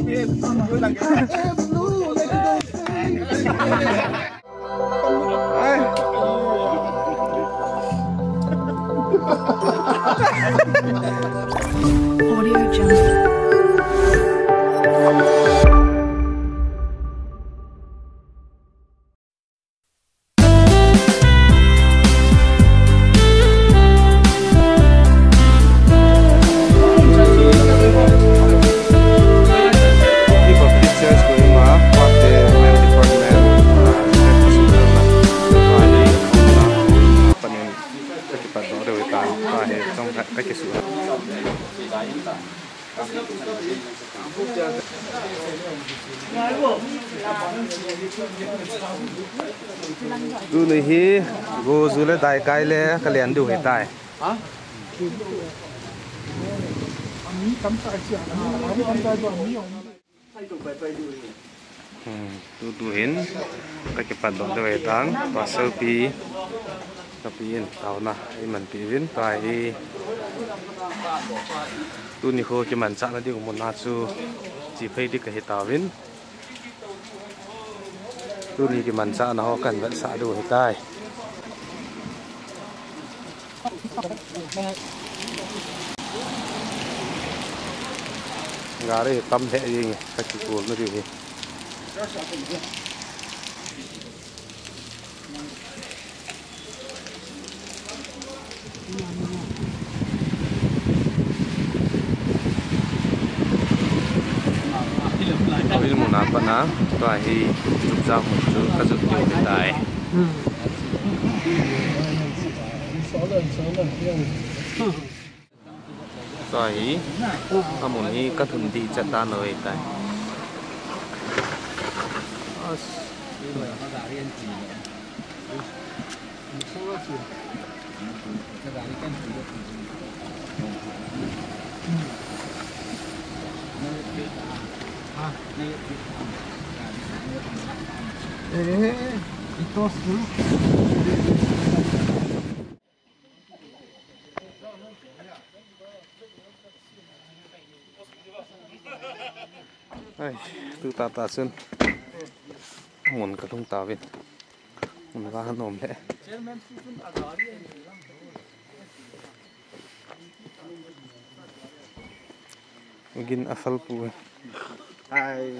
Audio Jungle. Du này hi go du le đại cái le cái liền du hiện tại. Du hin cái phần đó về tán và sơ pi in tàu na mình pi vin tại du Nikho cho mình sáng là đi một nát su chỉ phải đi cái tàu vin du này cái mình sáng nó cần vẫn sáng đủ hiện tại gà đây tâm hệ gì nhỉ các chị cuốn nó điều gì ini mau apa na? Tuh hi chụp ra một chút các dụng cụ hiện tại. Tuh hi, kamu ni các thùng đi chặt tan rồi hiện tại. Itu sih. Tu tata sun, muốn cái thùng tàu việt, muốn vào nôm thế. Mungkin asal pun. Hai.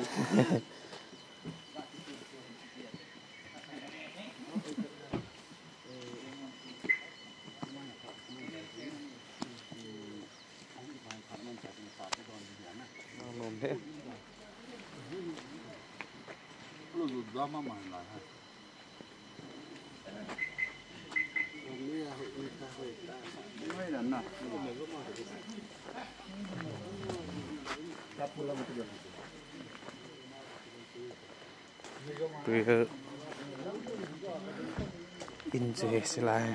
Nôm thế. Lu juga mama lah. Tùy in chế sẽ lại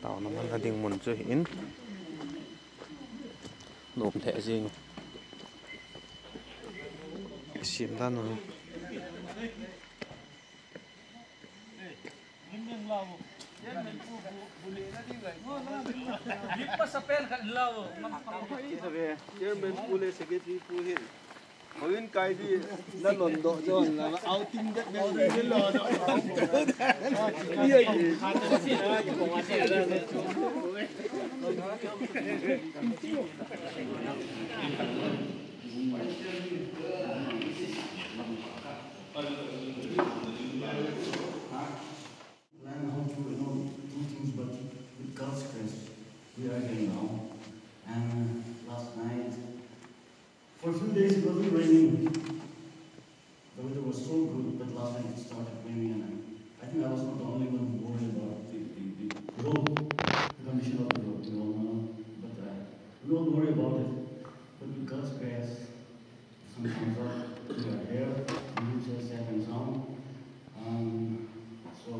tàu nó là tiếng muốn chơi in nộp thẻ gì xiêm ra nó Mungkin kayak di na londo John, na outing dat na di londo. Iya gitu. For a few days it wasn't raining. The weather was so good, but last night it started raining, and I think I was not the only one who worried about the road, the condition of the road, we all know. But we don't worry about it. But with God's grace, the sun comes up, we are here, we reach us safe and sound. So,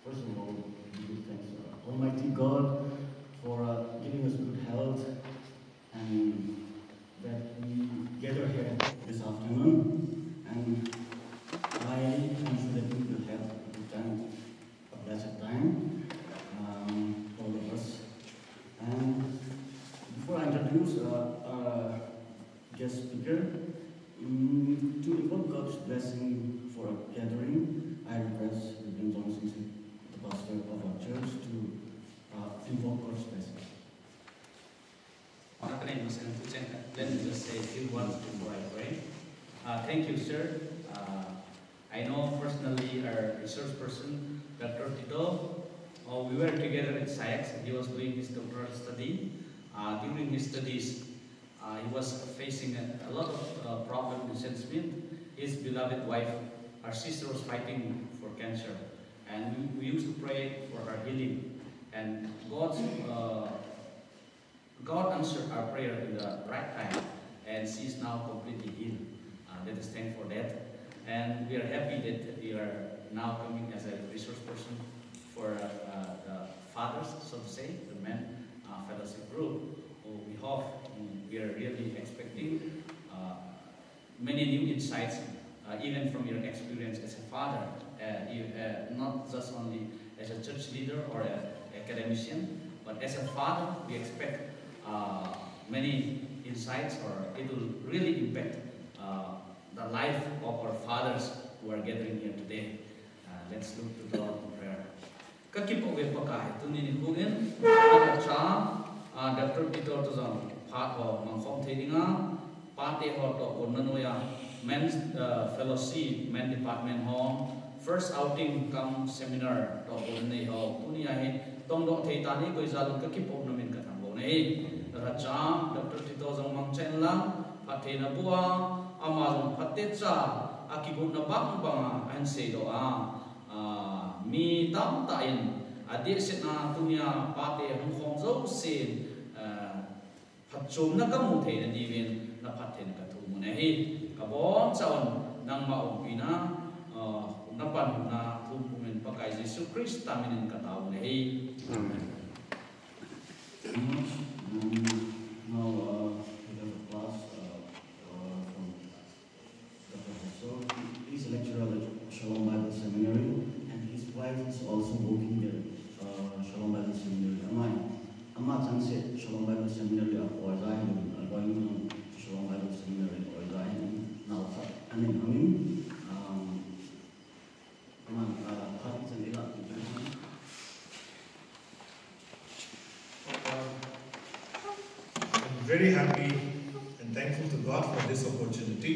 first of all, we give thanks to Almighty God for giving us good health and that we gather here this afternoon, and I am sure that we will have a good time, a blessed time, all of us. And before I introduce our guest speaker, To invoke God's blessing for a gathering, I request Reverend Johnson, the pastor of our church, to invoke God's blessing. Let me just say a few words before I pray. Thank you, sir. I know personally our resource person, Dr. Tito. We were together at SAIX. He was doing his doctoral study. During his studies, he was facing a lot of problems in St. Smith. His beloved wife, our sister, was fighting for cancer. And we used to pray for her healing. And God answered our prayer in the right time. And she is now completely healed. Let us thank for that. And we are happy that we are now coming as a resource person for the fathers, so to say, the men fellowship group. We hope we are really expecting many new insights, even from your experience as a father, not just only as a church leader or an academician, but as a father, we expect many insights, or it will really impact the life of our fathers who are gathering here today. Let's look to the Lord in prayer. Kakipok pakai tunin hugin ada cha Dr. Tito to jam phat ho mangkhom theininga pate ho to onanoya men's fellowship men department ho first outing come seminar to onne ho tunia he tongdo thei tani koi jalun kakipok namin ka thambo nei ada cha Dr. Tito jam mangchen lang pate na bua amazon pate cha akibun na bang an sei do mi tam tain adik setna tunia pate hong khom zo sin phatchum na kamu thei na divin na phathen ka thu mun hi ka bon chawn nang ma upina na pan na thu pumen pakai Jesus Christ taminin ka taw ne hi amen. Now we have a class from Dr. Kosuh. He's a lecturer at Shalom Bible Seminary. His wife is also working there, Shalom Bible Seminary. Amma Chanse, Shalom Bible Seminary or AHIN, going to Shalom Bible Seminary or AHIN. Now, Amin, I'm very happy and thankful to God for this opportunity.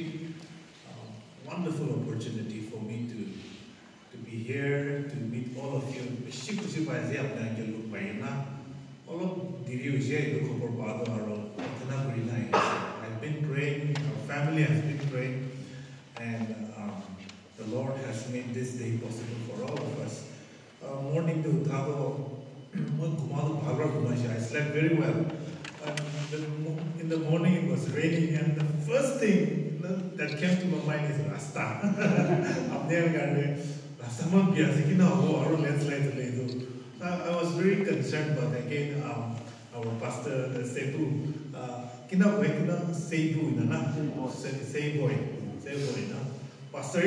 Wonderful opportunity for me to be here, to meet all of you. All of I've been praying, our family has been praying, and the Lord has made this day possible for all of us. Morning to Tado, I slept very well. In the morning it was raining, and the first thing that came to my mind is Rasta. I was very concerned, but again, our pastor Sebu, Pastor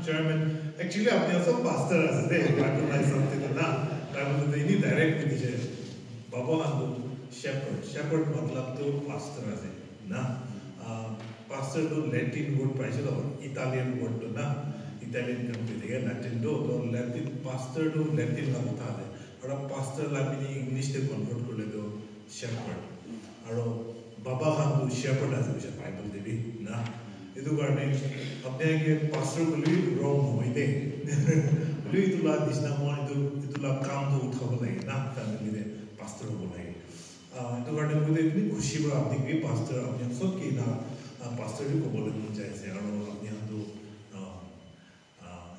German. Actually, I'm also pastor as a recognize something I will any direct with Baba shepherd. Shepherd matlab to pastor as a pastor to Latin word price or Italian word to Italian country Latin do Latin pastor to Latin lamutade or a pastor labini English to convert to shepherd or Baba Han to shepherd as a Bible devi na idu garne apne pastor ko li wrong hoide lui to la disna mon to la kam to uthabo na family de pastor ho lai idu garne mujhe itni khushi hua apne ki pastor apne sab ki na pastor ko bolen jaise aro apne to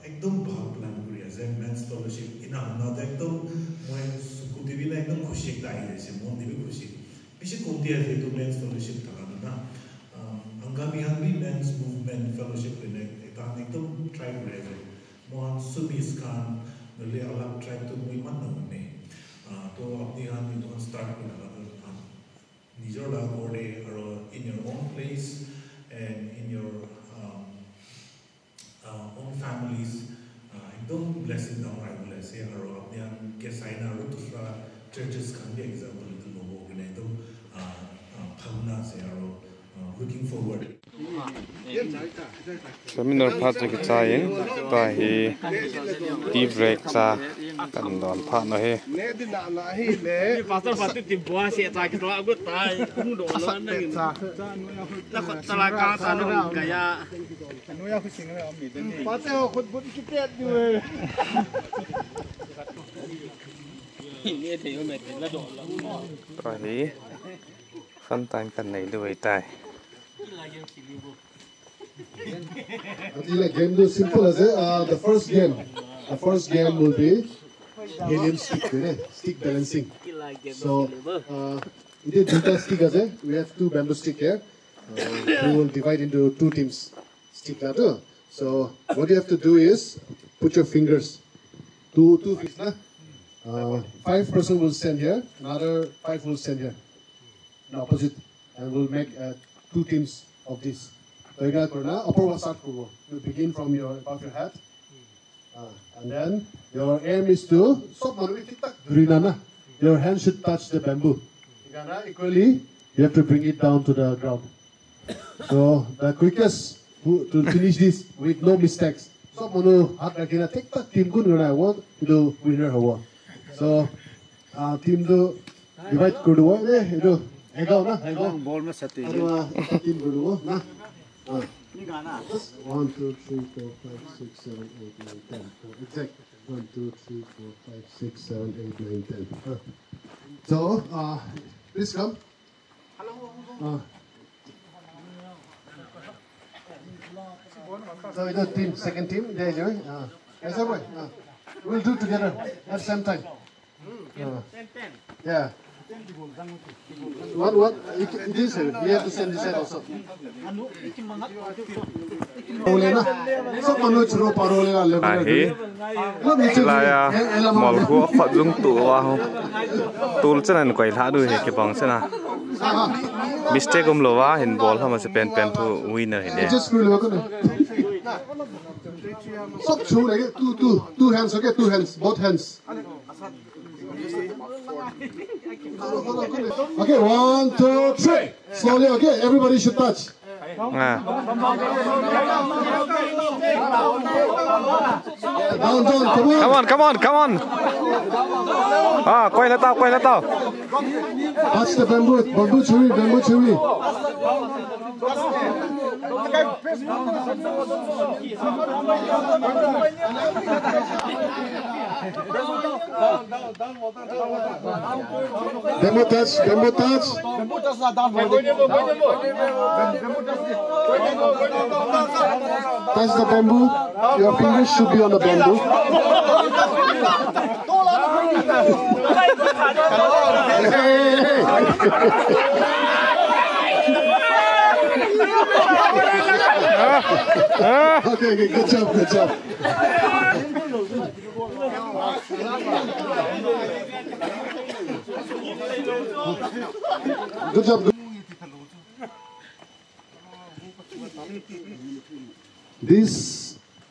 ekdom bhag plan kuri ase men's fellowship ina na ekdom moi sukuti bi na ekdom khushi dai jaise mon dibi khushi piche konti ase to men's fellowship tha na angami men's movement fellowship in eta ekdom try kuri ase mon subis kan le alag try to moi man na ne to apni han to start kuri na nijor la gorde aro in your own place and in your own families, don't blessing down I will say or apnian kesaina rutusra churches can be example to logo gine to phamna se looking forward. Seminar part ke chain ta hi tea break cha kan don pha no he pastor pati tibwa se cha ki to agut tai kum do lo na ngin ta tala ka ta no kaya no ya khu sing na mi den pate ho khut but ki tet ni ni thei me ten la do la ta hi khan tan kan nei lui tai The game is simple as the first game will be helium stick balancing. So it is duta stick as we have 2 bamboo stick here. We will divide into 2 teams. Stick ladder. So what you have to do is put your fingers. Two fingers. 5 person will stand here. Another 5 will stand here. In opposite, and we'll make 2 teams of this. So you begin from above your head, and then your aim is to your hand should touch the bamboo. Equally, you have to bring it down to the ground. So the quickest to finish this with no mistakes. So team winner. So team do divide ball ma sati 1, 2, 3, 4, 5, 6, 7, 8, 9, 10. Exact. 1, 2, 3, 4, 5, 6, 7, 8, 9, 10. So, please come. So, the team, second team, there you are. We'll do together at the same time. Yeah. What? This you have to send this side also. Ahi laya mol ko khat lung tu wa ho tul chanan koi tha du he ke bang chana mistake lo wa hin ball ha ma se pen thu winner he ne Stop through like two hands, okay? 2 hands, both hands. Okay, 1, 2, 3. Slowly, okay? Everybody should touch. Down. Come on. Quay lại tao. Touch the bamboo tree. Demo touch. Touch the bamboo. Your fingers should be on the bamboo. Okay, good job. Good job.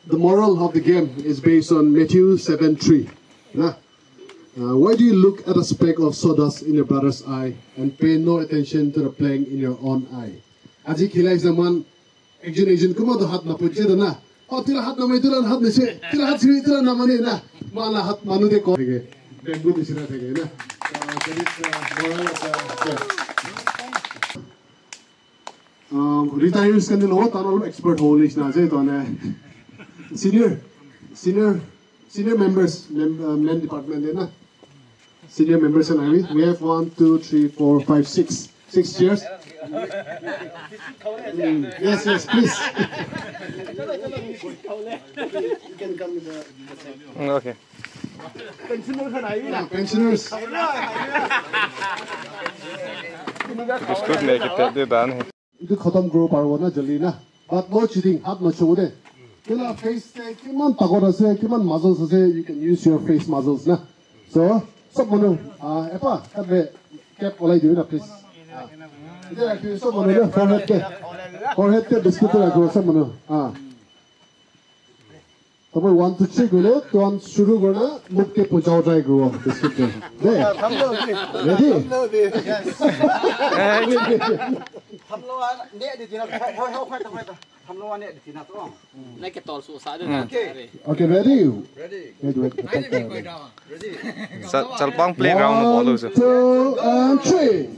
The moral of the game is based on Matthew 7:3. Why do you look at a speck of sawdust in your brother's eye and pay no attention to the plank in your own eye? Aji khilai zaman ekjon kuma do hat na pujje da na. Tira hat na mai tira hat na se. Tira hat siri tira na mane na. Mala hat manu de ko. Bamboo bisina thege na. That is moral of the retirees kan lo tanol expert holish na je to ne. Senior members, men department na. Senior members and we have 1, 2, 3, 4, 5, 6 chairs. Yes, please. You can come with the Okay. Pensioners. Biscuit ले के ते दान है Itu khatam grow parbo na jaldi na. But no cheating, hat no show de. Kila face te kiman pagoda se, kiman muscles se, you can use your face muscles na. So, sab manu, epa, kabe cap olay diyo na please. Ito actually sab manu na forehead te biscuit te agro sab manu. Tabo 1 to 3 gule, to an shuru gona, muk ke pujao try grow biscuit te. Ready? Okay, ready? Wait. Chalpang playground na ball uso. 1, 2, and 3.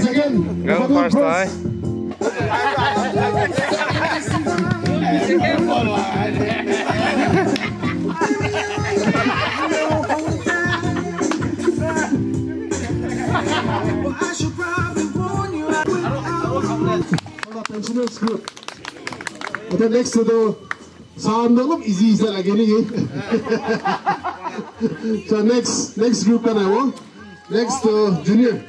Second. Go first, I. Pensioners group. Okay, next to the sound look easy again. So next group can I want? Next junior.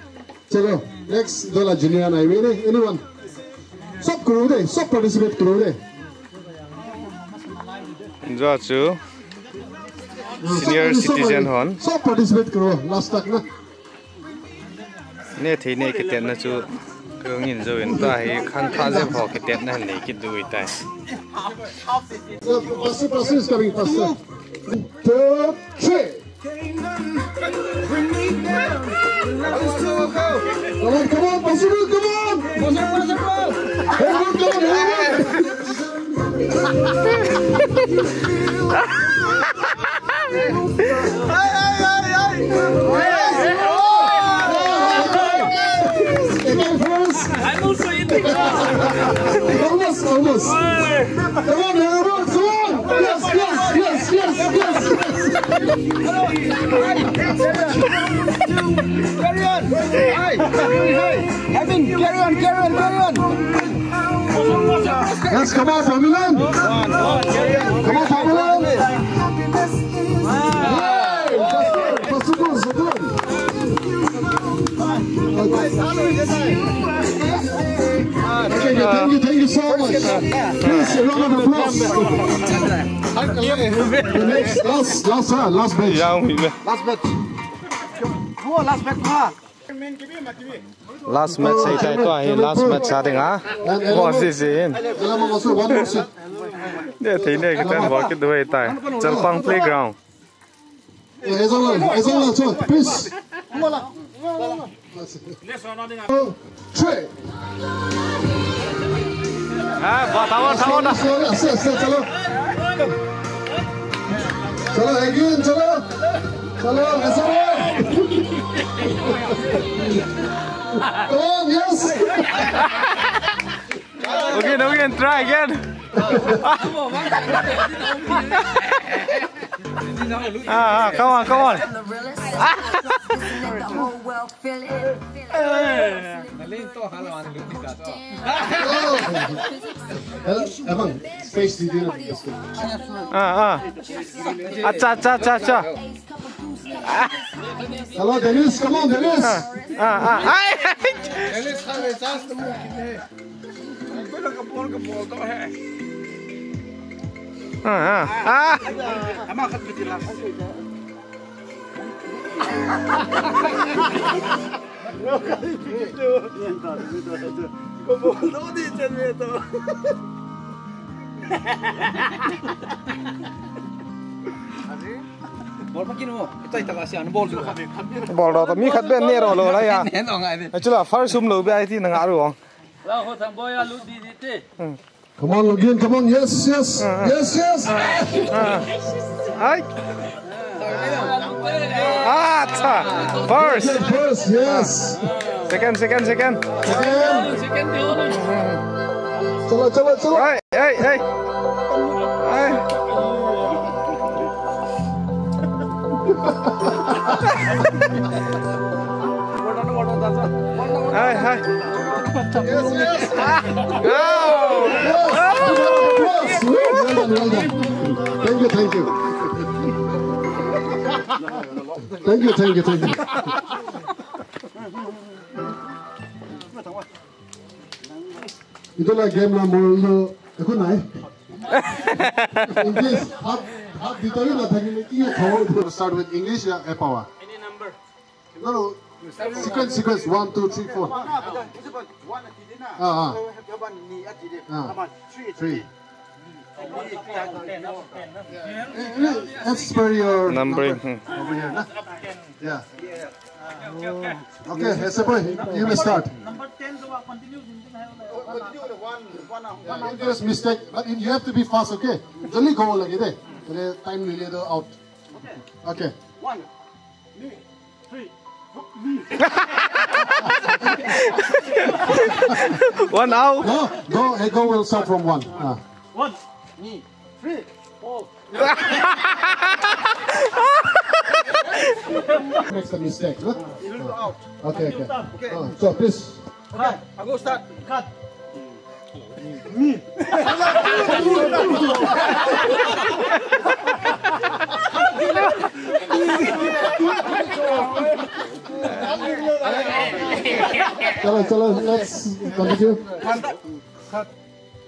Chalo. Next dola junior and I win. Anyone? Stop karo de. Stop participate karo de. Jo chu. Senior citizen hon. Stop participate karo. Last tak na. Ne thei ne ke ten na chu. Kung in zo in ta hi khan tha je pho ke ten na nei ki dui tai. Pastor is coming faster. 1, 2, 3. Come on, possible, come on! I'm also in the Almost. Come on, everyone, come on! Yes. Carry on. Evan, carry on. Yes, come on, Pamilan! Come on, Pamilan! Thank you so much. Please, a round of applause. Last bench. Last match say tai to hi last match sa ding ha. Mo si sin. Ne thei ne ke tan ball ke doi tai. Chalpang playground. Please. 3. Tawon dah. Chalo again, chalo, ऐसा Come on, yes. Again, try again. Come on. Emang, space di dia. Acha. Hello, Dennis. Come on, Dennis. Dennis kan chance temu kini. Belum kebol tu he. Ama kat betul lah. Kebol tu di channel tu. Bol makin mo. Ito ay taga siya. Bol juga. Bol dah. Mi khat ben nero lo lah ya. Actually, first lo be ai ti nang aru ong. Lah ho thang boy alu di ti. Come on, again. Come on. Yes. Ai. First, yes. Second. Chalo. Hey. Hi. Yes. Go! Well done. Thank you. Thank you, thank you, thank you. Itu lah game lah mulu. Aku naik. English, hard detail lah. Tadi ni iyo kau. Start with English ya, power. Any number. No. Sequence 1, 2, 3, 4. Three. As per your numbering over here, nah? Yeah. Okay, as a boy, you may start. Number 10 continue. Just mistake, but you have to be fast, okay? Jolly go lagi deh. Jadi time ni dia out. Okay. 1, 2, 3. One out. Go will start from 1. 1, 2, 3, 4. Makes a mistake, huh? Out. Okay. So please. Okay, I go start. Cut. Chalo, let's continue. Cut.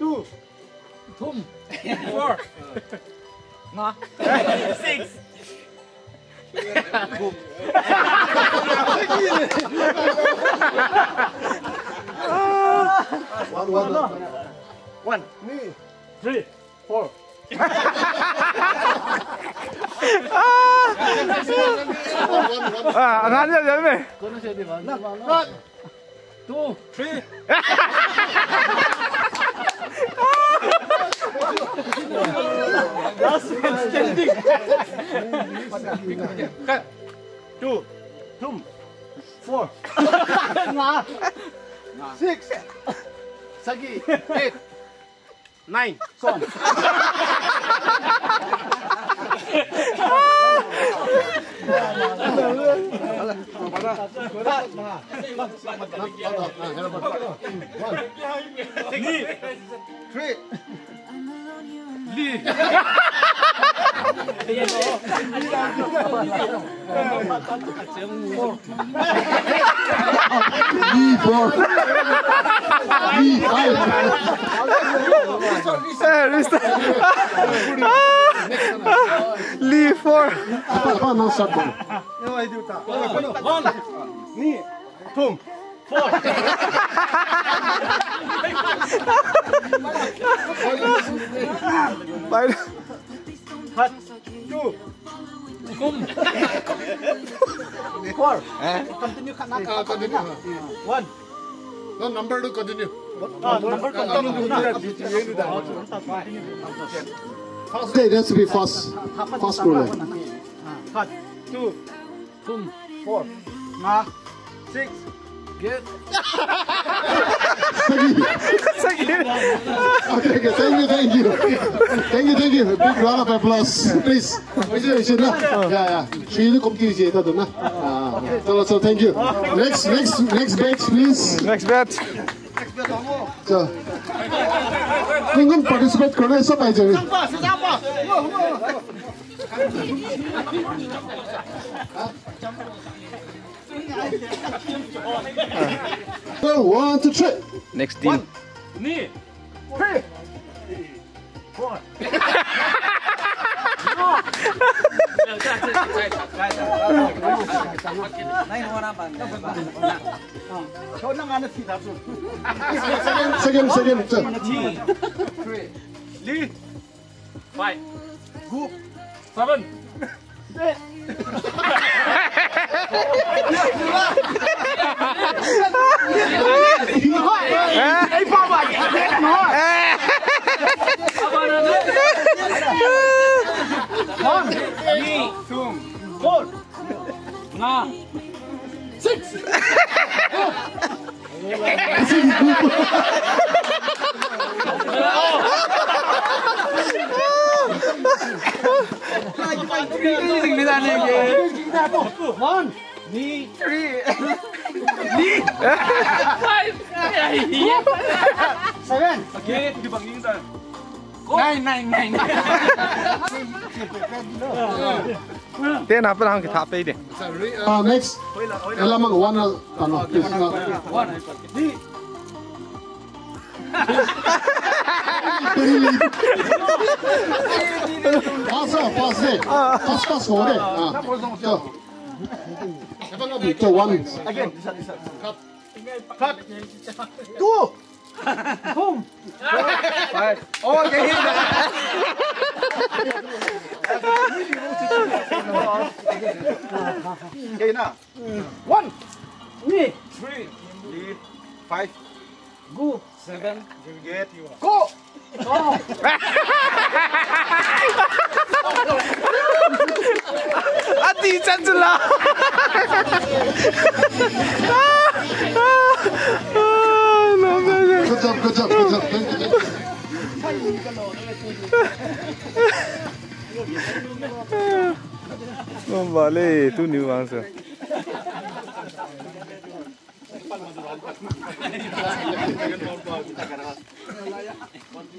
2. 4. 6. One, 3, 4. Angan aja jadi nih. 2, 3. Last man standing. 2, 4. 6. Sagi 8, 9. Som. Leave for. Apa no start ball. Ni, tum, 4. Bye. Cut. 2. Kum. 4. Continue cut. Continue. 1. No number to continue. Number continue. Okay, that's to be fast. Fast ruler. Cut. 2. 4. 6. Get. Okay, thank you. Big round of applause, please. Yeah. She competition ito na. So thank you. Next batch, please. Next batch. So, kung participate करना है सब आ जाए. So 1, 2, 3. Next team. 2, 3, 4. Second. 3, 5, 7, 8. 9. Tên apa orang kita apa ini? Next, elamang one ano. Pass over. So one. Again. Cut. 2. Boom. 5. Oh, okay. Okay, now. 1. 3. 5. Go. 7. Go. Adi janjilah. Good job. Boleh, tu new answer.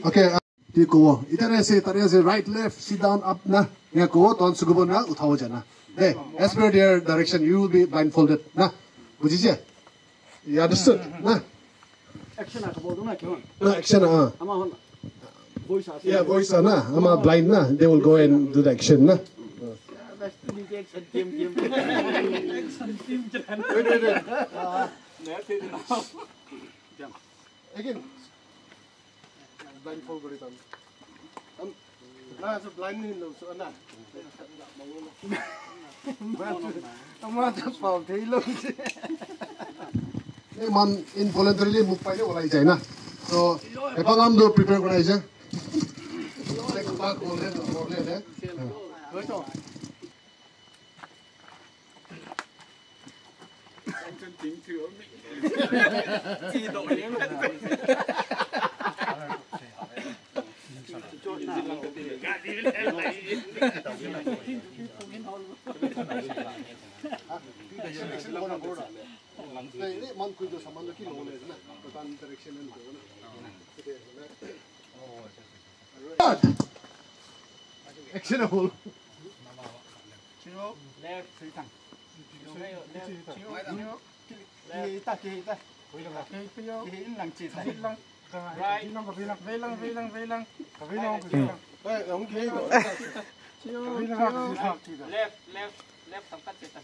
Okay, Nikho, इधर ऐसे right left, sit down up ना, यहाँ को तो सुगुबन ना उठाओ जाना. Hey, as per their direction, you will be blindfolded ना, बुझिए? You understood? ना? Action aku bodoh nak kau. Action Ama voice asal. Yeah, voice na. Ama blind na. They will go and do the action na. Again. Blindfold beri tam. So blind ni lo so na. Ama tu pau thei lo. Man involuntarily move pai le olai jai na. So epangam do prepare korai ja. Like back all le. Ini man kudo saman lagi low le na. Total direction and go na. Action hole. Left, sitang. Left tempat kita.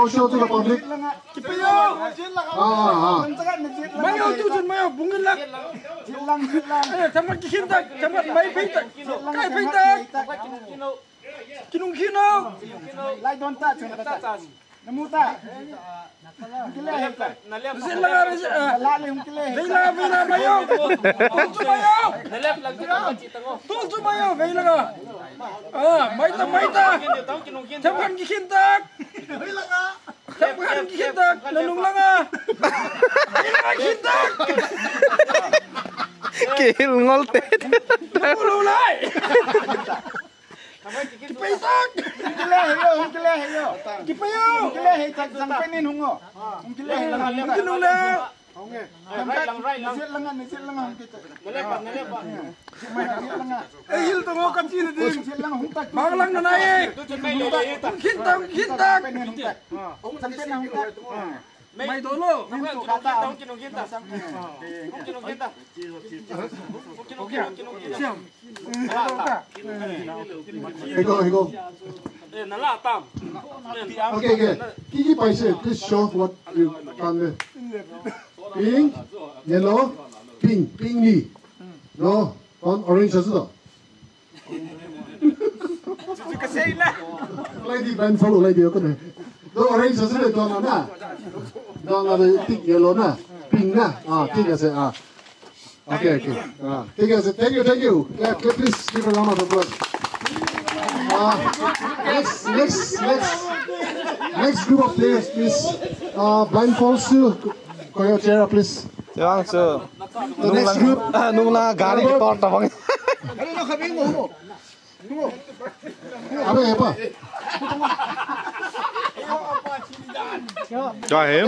Show to the public. Kil ngolte. Mai dulu. Go. Okay. Kiki paise, please show what you can. Pink, yellow, pink ni. No, on orange as well. Lady Ben follow lady okay. The orange is it don't na. Don't tick yellow na. Pink na. Tick as a Okay. Tick as a thank you. Yeah, please give a round of applause. Next group of players, please. Blindfolds to Koyo chair, please. Dạ sir. The next group. Nung là gari cái to tao vâng. Apa? Cho hiểu.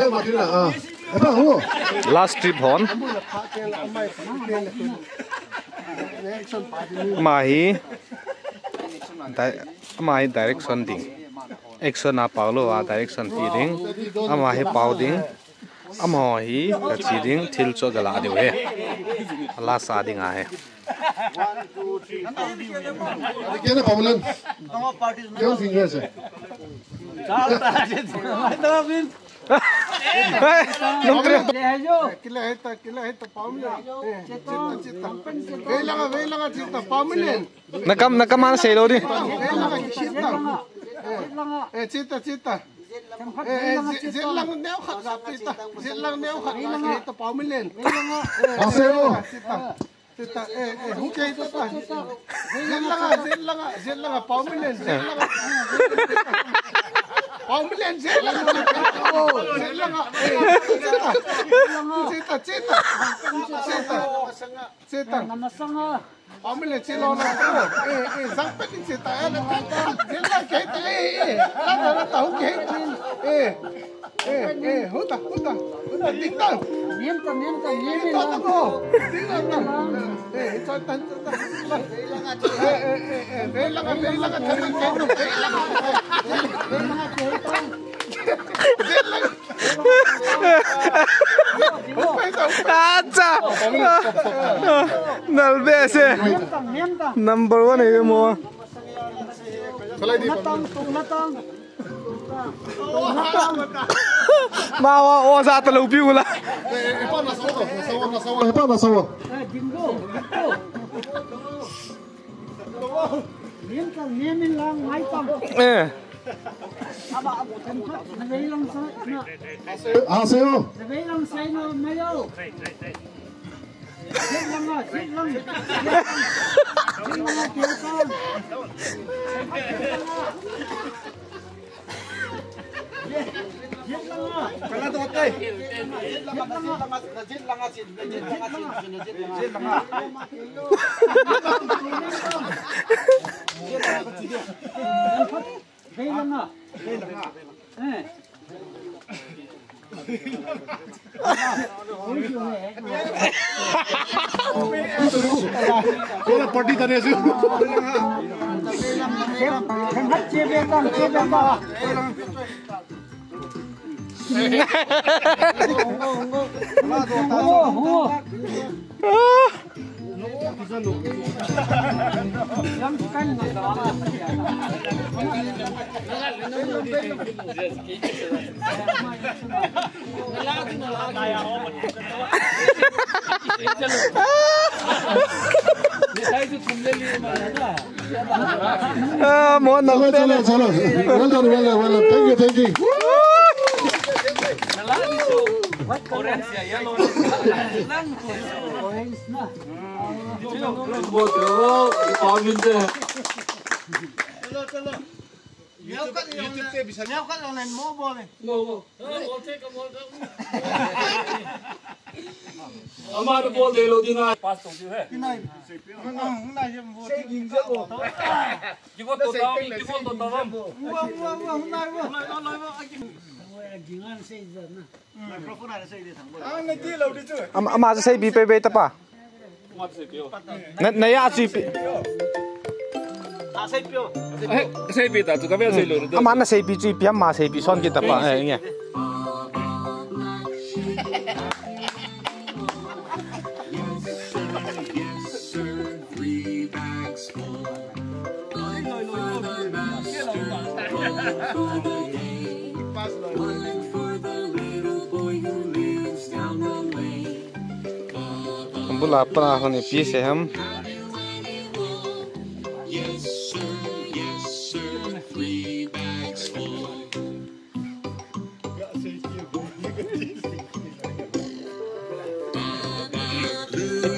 Last trip hon. Mai direction ding. Action na paulo direction ti ding. Mai pau ding. Hi chỉ ding thil cho gala điều he. Last sa ding a he. 1, 2, 3, 4. Kena pamulan. Kau fingers. Nakam mana selo di? Cita. Lang neo khat cita. Lang neo khat kita pamulen. Asero. Cita hukay ito pa. Lang pamulen. Pamulen lang. Cita. Pamulen silo na ko. Sampai din cita. Lang kita. Lang tahu ke. Huta. Tinggal. Nienta. Acha. Nalbese. Number 1 ini mo. Natang. Mawa osa telu piu lah. Apa nasawa? Jingo. Niam lang mai tam. Aba nagay lang sa na. Asero. Nagay lang sa ino mayo. Sit lang. Kalau tu okey. Kau party tadi sih. Mohon Well done. Thank you. YouTube पे bisa nyaw kan online mo boleh. हमारे बोल दे लो दिन पास तो है Pinay. Una je mo. Jinge mo. कि वो तो दाम कि वो तो दाम Jingan sa ida na. Microphone ada saya di thang. Nanti lau di tu. Ama sa say bi pe ta pa. मत से पियो Na ya chi Asai pio. से पिता तो कभी से लो ama na say bi chi piam ma say bi son ki ta pa nge. Bula pra hone pi se ham. Yes sir,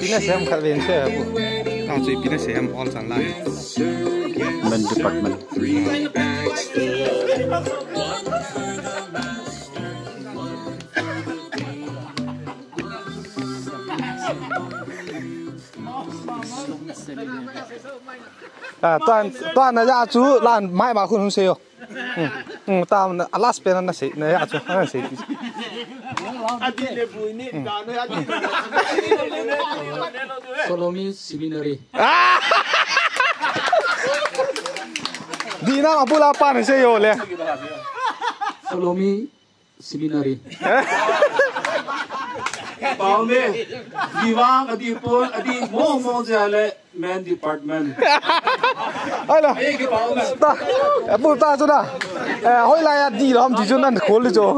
Pina Sam Khalven Share. How to Pina Sam all online. Men department. Toàn là ra chú làm mai mà không xêu. Tao last pen là sĩ này ra chú là sĩ. Solomi seminary. Di na mapula pa na xêu le. Solomi seminary. Bảo mẹ đi vang ở đi pol ở đi mong ra lại men department. Ai là? Ta, bố ta cho đã. Hỏi lại đi làm gì cho nên khổ lên cho.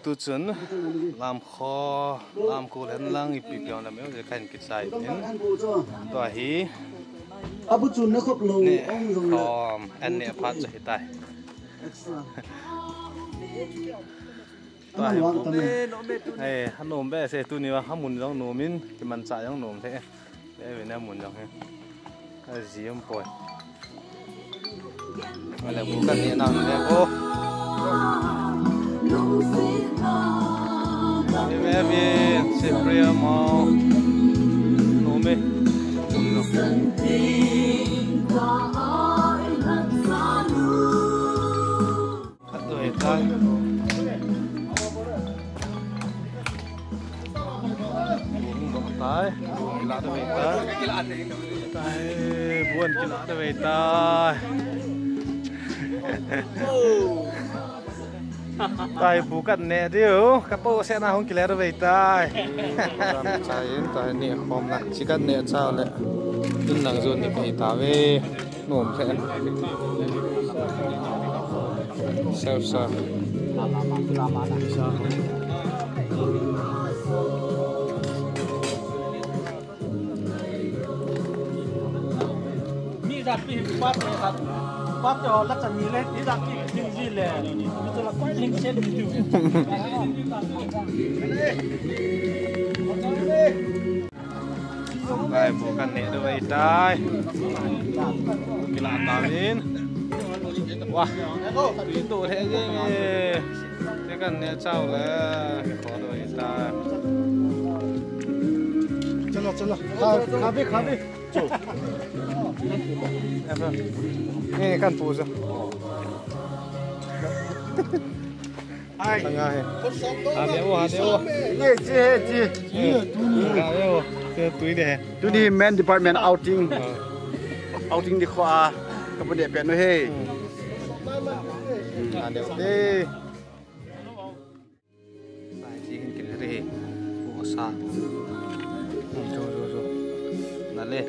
tu chun làm kho làm cô lên lang ipi piao na meo je kan ki sai tin to hi abu chun na khop lo ong rong kom an ne phat je tai to hi hey hanom be se tu ni wa hamun jong nomin ki man cha jong nom the be ve na mun jong he a ziam poi ala bu kan ni nang ne ko Bien, siempre amo. No me. Ato eta. Tai, kila ada eta. Tai, buan kila ada eta. Tai bukan nè điu, kapo sẽ nào không kêu về tai. Trái tai nè không là chỉ cần nè sao nè, đừng làm rồi thì phải ta về nổm sẽ. Sao sao. mi ra pi phát nàyครับphát cho lắc chân mi lên, đi ra pi những gì lệ, mi cho là quay lên trên mi tu. Tai bukan nè được về tai. Kila tamin. Wah, itu thế chứ nghe. Thế cần nè sao là khó được về tai. Chalo, khá đi. Em ơi, nghe căn phụ rồi. Ai? Thằng ai? Hà đéo. Chị. Cái túi này. Tu đi men department outing đi khoa, các bạn đẹp biệt nói hey. Hà đéo đi. Tại gì cái này đi? Bộ sa. Rồi. Nãy lên.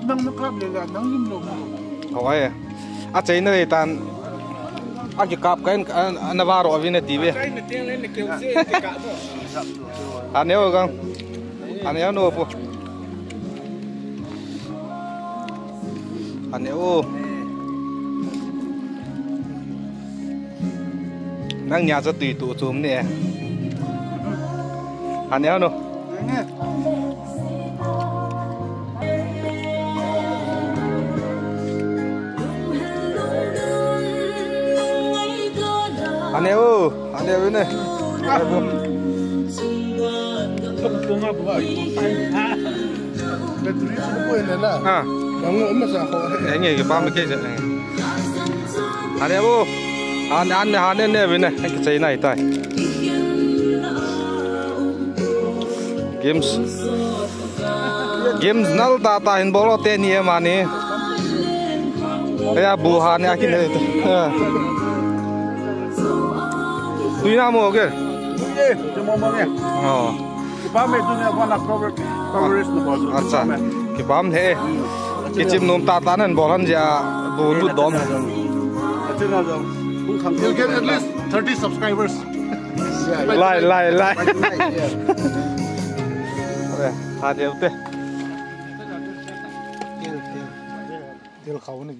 Ba nang club le nang lim lo hỏi à chơi nơi tan à cái cặp cái Navarro vin TV anh nhớ không anh nhớ nô po anh nhớ nang nhà cho tùy tụ chùm nè anh nhớ nô anh nhớ bên này à anh nghe cái bao cái gì này anh nhớ anh nè bên này cái chơi này tay games nal ta hin bolo te ni ma ni ya bu ha ne akin ne tui na mo ke mo mo ne ba me tu ne ba na coverage no ba acha ki bam the ki chim nom ta nan bol han ja bu lu dom You'll get at least 30 subscribers. Lai. ANAVEUTE. Del khẩu này.